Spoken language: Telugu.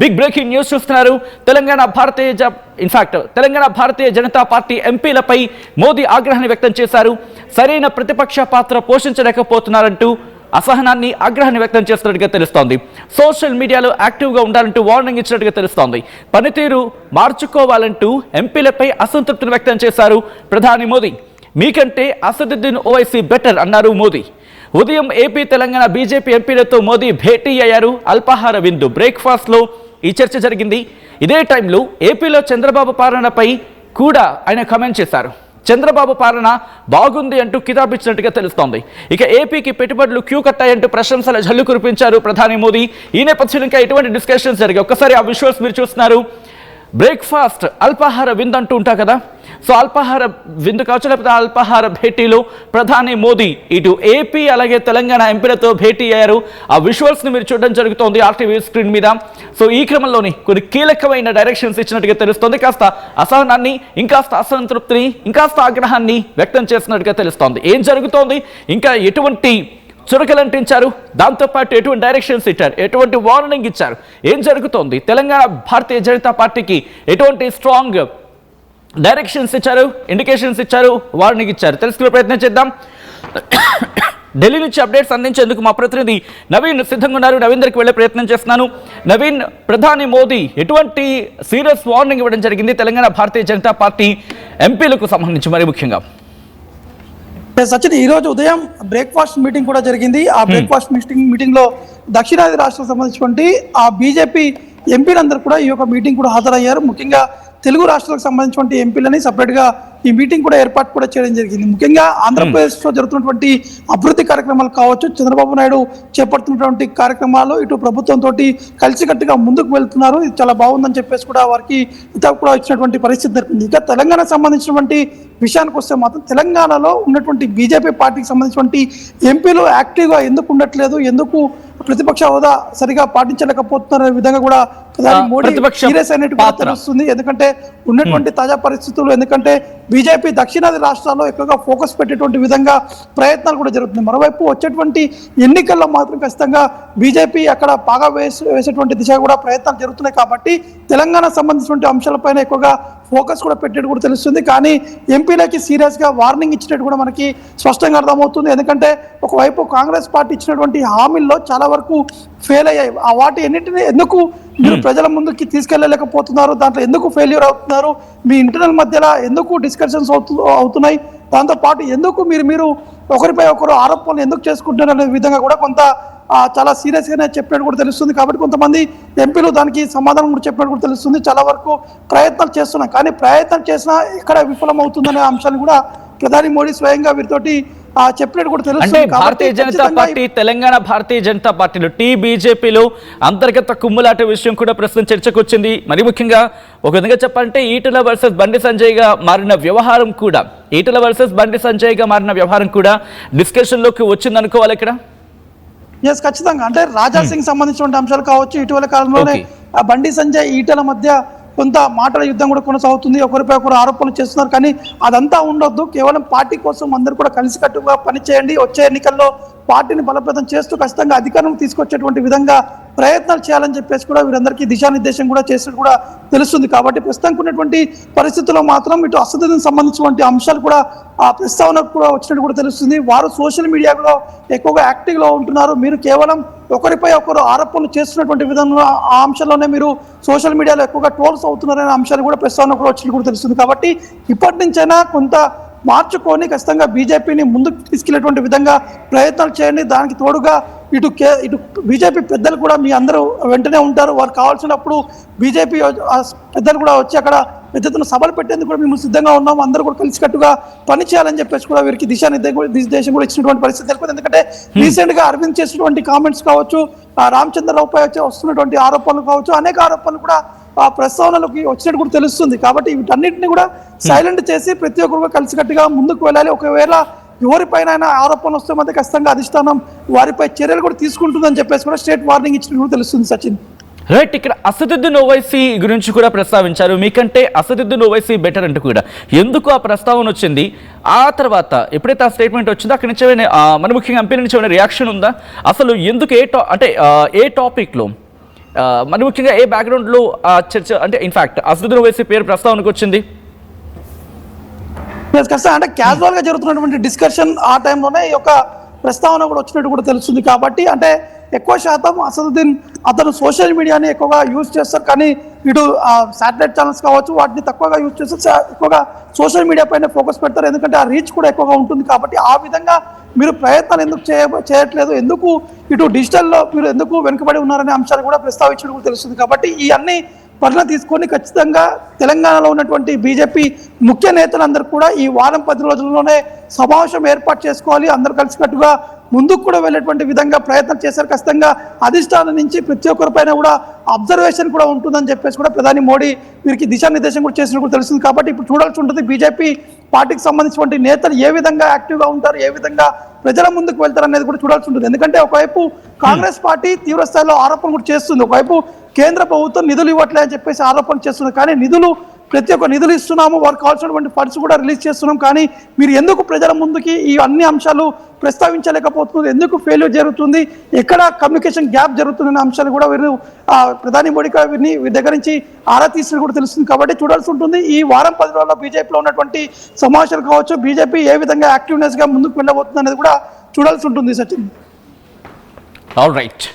బిగ్ బ్రేకింగ్ న్యూస్ చూస్తున్నారు. తెలంగాణ భారతీయ జనతా పార్టీ ఎంపీలపై మోదీ ఆగ్రహాన్ని వ్యక్తం చేశారు. సరైన ప్రతిపక్ష పాత్ర పోషించలేకపోతున్నారంటూ అసహనాన్ని ఆగ్రహాన్ని వ్యక్తం చేస్తున్నట్టుగా తెలుస్తోంది. సోషల్ మీడియాలో యాక్టివ్గా ఉండాలంటూ వార్నింగ్ ఇచ్చినట్టుగా తెలుస్తోంది. పనితీరు మార్చుకోవాలంటూ ఎంపీలపై అసంతృప్తిని వ్యక్తం చేశారు ప్రధాని మోదీ. మీకంటే అసదుద్దీన్ ఓవైసీ బెటర్ అన్నారు మోదీ. ఉదయం ఏపీ తెలంగాణ బీజేపీ ఎంపీలతో మోదీ భేటీ అయ్యారు. అల్పాహార విందు బ్రేక్ఫాస్ట్లో ఈ చర్చ జరిగింది. ఇదే టైంలో ఏపీలో చంద్రబాబు పాలనపై కూడా ఆయన కామెంట్ చేశారు. చంద్రబాబు పాలన బాగుంది అంటూ కితాబిచ్చినట్టుగా తెలుస్తోంది. ఇక ఏపీకి పెట్టుబడులు క్యూ కట్టాయంటూ ప్రశంసల జల్లు కురిపించారు ప్రధాని మోదీ. ఈ నేపథ్యంలో ఇంకా ఎటువంటి డిస్కషన్స్ జరిగాయి ఒక్కసారి ఆ విజువల్స్ మీరు చూస్తున్నారు. బ్రేక్ఫాస్ట్ అల్పాహార విందు అంటూ ఉంటారు కదా, సో అల్పాహార విందు కావచ్చు లేకపోతే అల్పాహార భేటీలో ప్రధాని మోదీ ఇటు ఏపీ అలాగే తెలంగాణ ఎంపీలతో భేటీ అయ్యారు. ఆ విజువల్స్ని మీరు చూడడం జరుగుతోంది ఆర్టీవీ స్క్రీన్ మీద. సో ఈ క్రమంలోని కొన్ని కీలకమైన డైరెక్షన్స్ ఇచ్చినట్టుగా తెలుస్తోంది. కాస్త అసహనాన్ని, ఇంకాస్త అసంతృప్తిని, ఇంకాస్త ఆగ్రహాన్ని వ్యక్తం చేసినట్టుగా తెలుస్తోంది. ఏం జరుగుతోంది, ఇంకా ఎటువంటి చురకలంటించారు, దాంతోపాటు ఎటువంటి డైరెక్షన్స్ ఇచ్చారు, ఎటువంటి వార్నింగ్ ఇచ్చారు, ఏం జరుగుతోంది, తెలంగాణ భారతీయ జనతా పార్టీకి ఎటువంటి స్ట్రాంగ్ డైరెక్షన్స్ ఇచ్చారు, ఇండికేషన్స్ ఇచ్చారు, వార్నింగ్ ఇచ్చారు, తెలుసుకునే ప్రయత్నం చేద్దాం. ఢిల్లీ నుంచి అప్డేట్స్ అందించేందుకు మా ప్రతినిధి నవీన్ సిద్ధంగా ఉన్నారు. నవీన్ దగ్గరికి వెళ్ళే ప్రయత్నం చేస్తున్నాను. నవీన్, ప్రధాని మోదీ ఎటువంటి సీరియస్ వార్నింగ్ ఇవ్వడం జరిగింది తెలంగాణ భారతీయ జనతా పార్టీ ఎంపీలకు సంబంధించి మరి ముఖ్యంగా? సచిన్, ఈ రోజు ఉదయం బ్రేక్ఫాస్ట్ మీటింగ్ కూడా జరిగింది. ఆ బ్రేక్ఫాస్ట్ మీటింగ్ లో దక్షిణాది రాష్ట్రాలకు సంబంధించినటువంటి ఆ బీజేపీ ఎంపీలందరూ కూడా ఈ యొక్క మీటింగ్ కూడా హాజరయ్యారు. ముఖ్యంగా తెలుగు రాష్ట్రాలకు సంబంధించినటువంటి ఎంపీలని సపరేట్ గా ఈ మీటింగ్ కూడా ఏర్పాటు కూడా చేయడం జరిగింది. ముఖ్యంగా ఆంధ్రప్రదేశ్ లో జరుగుతున్నటువంటి అభివృద్ధి కార్యక్రమాలు కావచ్చు, చంద్రబాబు నాయుడు చేపడుతున్నటువంటి కార్యక్రమాలు, ఇటు ప్రభుత్వంతో కలిసికట్టుగా ముందుకు వెళ్తున్నారు, ఇది చాలా బాగుందని చెప్పేసి కూడా వారికి హితవు కూడా ఇచ్చినటువంటి పరిస్థితి జరిగింది. ఇక తెలంగాణకు సంబంధించినటువంటి విషయానికి వస్తే మాత్రం తెలంగాణలో ఉన్నటువంటి బీజేపీ పార్టీకి సంబంధించినటువంటి ఎంపీలు యాక్టివ్గా ఎందుకు ఉండట్లేదు, ఎందుకు ప్రతిపక్ష హోదా సరిగా పాటించలేకపోతున్న విధంగా కూడా ప్రధాని మోడీ సీరియస్ అయినట్టు తెలుస్తుంది. ఎందుకంటే ఉన్నటువంటి తాజా పరిస్థితులు, ఎందుకంటే బీజేపీ దక్షిణాది రాష్ట్రాల్లో ఎక్కువగా ఫోకస్ పెట్టేటువంటి విధంగా ప్రయత్నాలు కూడా జరుగుతున్నాయి. మరోవైపు వచ్చేటువంటి ఎన్నికల్లో మాత్రం ఖచ్చితంగా బీజేపీ అక్కడ బాగా వేసేటువంటి దిశగా కూడా ప్రయత్నాలు జరుగుతున్నాయి. కాబట్టి తెలంగాణ సంబంధించినటువంటి అంశాలపైన ఎక్కువగా ఫోకస్ కూడా పెట్టేట్టు కూడా తెలుస్తుంది. కానీ ఎంపీలకి సీరియస్గా వార్నింగ్ ఇచ్చినట్టు కూడా మనకి స్పష్టంగా అర్థమవుతుంది. ఎందుకంటే ఒకవైపు కాంగ్రెస్ పార్టీ ఇచ్చినటువంటి హామీల్లో చాలా వరకు ఫెయిల్ అయ్యాయి. ఆ వాటి ఎన్నింటినీ ఎందుకు మీరు ప్రజల ముందుకి తీసుకెళ్లలేకపోతున్నారు, దాంట్లో ఎందుకు ఫెయిల్యూర్ అవుతున్నారు, మీ ఇంటర్నల్ మధ్యలో ఎందుకు డిస్కషన్స్ అవుతున్నాయి, దాంతోపాటు ఎందుకు మీరు ఒకరిపై ఒకరు ఆరోపణలు ఎందుకు చేసుకుంటున్నారు అనే విధంగా కూడా కొంత చాలా సీరియస్గానే చెప్పినట్టు కూడా తెలుస్తుంది. కాబట్టి కొంతమంది ఎంపీలు దానికి సమాధానం కూడా చెప్పినట్టు కూడా తెలుస్తుంది. చాలా వరకు ప్రయత్నాలు చేస్తున్నాం, కానీ ప్రయత్నం చేసినా ఎక్కడ విఫలం అవుతుందనే అంశాన్ని కూడా ప్రధాని మోడీ స్వయంగా వీరితోటి చెప్పినట్టు కూడా తెలుస్తుంది. భారతీయ జనతా పార్టీ, తెలంగాణ భారతీయ జనతా పార్టీలో బీజేపీలో అంతర్గత కుమ్ములాట విషయం కూడా ప్రస్తుతం చర్చకు వచ్చింది. మరి ముఖ్యంగా ఒక విధంగా చెప్పాలంటే ఈటెల వర్సెస్ బండి సంజయ్గా మారిన వ్యవహారం కూడా డిస్కషన్ లోకి వచ్చింది అనుకోవాలి ఇక్కడ. ఎస్, ఖచ్చితంగా. అంటే రాజా సింగ్ సంబంధించిన అంశాలు కావచ్చు, ఇటీవల కాలంలోనే బండి సంజయ్ ఈటెల మధ్య కొంత మాటల యుద్ధం కూడా కొనసాగుతుంది. ఒకరిపై ఒకరు ఆరోపణలు చేస్తున్నారు, కానీ అదంతా ఉండొద్దు. కేవలం పార్టీ కోసం అందరూ కూడా కలిసికట్టుగా పనిచేయండి, వచ్చే ఎన్నికల్లో పార్టీని బలోపేతం చేస్తూ ఖచ్చితంగా అధికారం తీసుకొచ్చేటువంటి విధంగా ప్రయత్నాలు చేయాలని చెప్పేసి కూడా వీరందరికీ దిశానిర్దేశం కూడా చేసినట్టు కూడా తెలుస్తుంది. కాబట్టి ప్రస్తుతానికి ఉన్నటువంటి పరిస్థితుల్లో మాత్రం ఇటు అసదుద్దీన్ సంబంధించినటువంటి అంశాలు కూడా ఆ ప్రస్తావనకు కూడా వచ్చినట్టు కూడా తెలుస్తుంది. వారు సోషల్ మీడియాలో ఎక్కువగా యాక్టివ్గా ఉంటున్నారు. మీరు కేవలం ఒకరిపై ఒకరు ఆరోపణలు చేస్తున్నటువంటి విధంగా ఆ అంశాల్లోనే మీరు సోషల్ మీడియాలో ఎక్కువగా ట్రోల్స్ అవుతున్నారనే అంశాలు కూడా ప్రస్తావన కూడా వచ్చినట్టు కూడా తెలుస్తుంది. కాబట్టి ఇప్పటి నుంచైనా కొంత మార్చుకొని ఖచ్చితంగా బీజేపీని ముందుకు తీసుకెళ్లేటువంటి విధంగా ప్రయత్నాలు చేయండి. దానికి తోడుగా ఇటు బీజేపీ పెద్దలు కూడా మీ అందరూ వెంటనే ఉంటారు. వారు కావాల్సినప్పుడు బీజేపీ పెద్దలు కూడా వచ్చి అక్కడ పెద్ద ఎత్తున సభలు పెట్టేందుకు కూడా మేము సిద్ధంగా ఉన్నాము, అందరూ కూడా కలిసికట్టుగా పని చేయాలని చెప్పేసి కూడా వీరికి దిశానిర్దేశం కూడా ఇచ్చినటువంటి పరిస్థితి తెలిపింది. ఎందుకంటే రీసెంట్ గా అరవింద్ చేసినటువంటి కామెంట్స్ కావచ్చు, రామచంద్రరావుపై వస్తున్నటువంటి ఆరోపణలు కావచ్చు, అనేక ఆరోపణలు కూడా ఆ ప్రస్తావనలోకి వచ్చినట్టు కూడా తెలుస్తుంది. కాబట్టి వీటన్నిటిని కూడా సైలెంట్ చేసి ప్రతి ఒక్కరు కలిసికట్టుగా ముందుకు వెళ్ళాలి. ఒకవేళ ఎవరిపైన ఆరోపణలు వస్తే మాత్రం ఖచ్చితంగా అధిష్టానం వారిపై చర్యలు కూడా తీసుకుంటుందని చెప్పేసి కూడా స్టేట్ వార్నింగ్ ఇచ్చినట్టు కూడా తెలుస్తుంది. సచిన్, రైట్, ఇక్కడ అసదుద్దీన్ ఓవైసీ గురించి కూడా ప్రస్తావించారు. మీకంటే అసదుద్దీన్ ఓవైసీ బెటర్ అంటూ కూడా ఎందుకు ఆ ప్రస్తావన వచ్చింది, ఆ తర్వాత ఎప్పుడైతే ఆ స్టేట్మెంట్ వచ్చిందో అక్కడి నుంచి మన ముఖ్యంగా ఎంపీ నుంచి ఏమైనా రియాక్షన్ ఉందా, అసలు ఎందుకు ఏ టాపిక్లో మరి ముఖ్యంగా ఏ బ్యాక్గ్రౌండ్లో చర్చ అంటే ఇన్ఫాక్ట్ అసదుద్దీన్ ఓవైసీ పేరు ప్రస్తావనకు వచ్చింది? అంటే క్యాజువల్ గా జరుగుతున్నటువంటి డిస్కషన్ ఆ టైంలోనే ఈ యొక్క ప్రస్తావన కూడా వచ్చినట్టు కూడా తెలుస్తుంది. కాబట్టి అంటే ఎక్కువ శాతం అసదుద్దీన్ అతను సోషల్ మీడియాని ఎక్కువగా యూజ్ చేస్తారు, కానీ ఇటు శాటిలైట్ ఛానల్స్ కావచ్చు వాటిని తక్కువగా యూజ్ చేస్తారు, ఎక్కువగా సోషల్ మీడియా పైన ఫోకస్ పెడతారు, ఎందుకంటే ఆ రీచ్ కూడా ఎక్కువగా ఉంటుంది. కాబట్టి ఆ విధంగా మీరు ప్రయత్నాలు ఎందుకు చేయట్లేదు, ఎందుకు ఇటు డిజిటల్లో మీరు ఎందుకు వెనుకబడి ఉన్నారనే అంశాలు కూడా ప్రస్తావించడం కూడా తెలుస్తుంది. కాబట్టి ఈ అన్ని పరిణామాలు తీసుకొని ఖచ్చితంగా తెలంగాణలో ఉన్నటువంటి బీజేపీ ముఖ్య నేతలందరూ కూడా ఈ వారం 10 రోజుల్లోనే సమావేశం ఏర్పాటు చేసుకోవాలి, అందరూ కలిసికట్టుగా ముందుకు కూడా వెళ్ళేటువంటి విధంగా ప్రయత్నం చేశారు. ఖచ్చితంగా అధిష్టానం నుంచి ప్రతి ఒక్కరిపైన కూడా అబ్జర్వేషన్ కూడా ఉంటుందని చెప్పేసి కూడా ప్రధాని మోడీ వీరికి దిశానిర్దేశం కూడా చేసినట్టు కూడా తెలుస్తుంది. కాబట్టి ఇప్పుడు చూడాల్సి ఉంటుంది బీజేపీ పార్టీకి సంబంధించినటువంటి నేతలు ఏ విధంగా యాక్టివ్గా ఉంటారు, ఏ విధంగా ప్రజల ముందుకు వెళ్తారు అనేది కూడా చూడాల్సి ఉంటుంది. ఎందుకంటే ఒకవైపు కాంగ్రెస్ పార్టీ తీవ్ర స్థాయిలో ఆరోపణలు కూడా చేస్తుంది, ఒకవైపు కేంద్ర ప్రభుత్వం నిధులు ఇవ్వట్లే అని చెప్పేసి ఆరోపణ చేస్తుంది. కానీ ప్రతి ఒక్క నిధులు ఇస్తున్నాము, వారికి కావాల్సినటువంటి ఫండ్స్ కూడా రిలీజ్ చేస్తున్నాం, కానీ మీరు ఎందుకు ప్రజల ముందుకి ఈ అన్ని అంశాలు ప్రస్తావించలేకపోతున్నారు, ఎందుకు ఫెయిల్యూర్ జరుగుతుంది, ఎక్కడ కమ్యూనికేషన్ గ్యాప్ జరుగుతుందనే అంశాలు కూడా వీరు ప్రధాని మోడీ వీరి దగ్గర నుంచి ఆరా తీసినట్టు కూడా తెలుస్తుంది. కాబట్టి చూడాల్సి ఉంటుంది ఈ వారం 10 రోజుల్లో బీజేపీలో ఉన్నటువంటి సమావేశాలు కావచ్చు, బీజేపీ ఏ విధంగా యాక్టివ్నెస్ గా ముందుకు వెళ్ళబోతుంది అనేది కూడా చూడాల్సి ఉంటుంది. సచిన్. All right.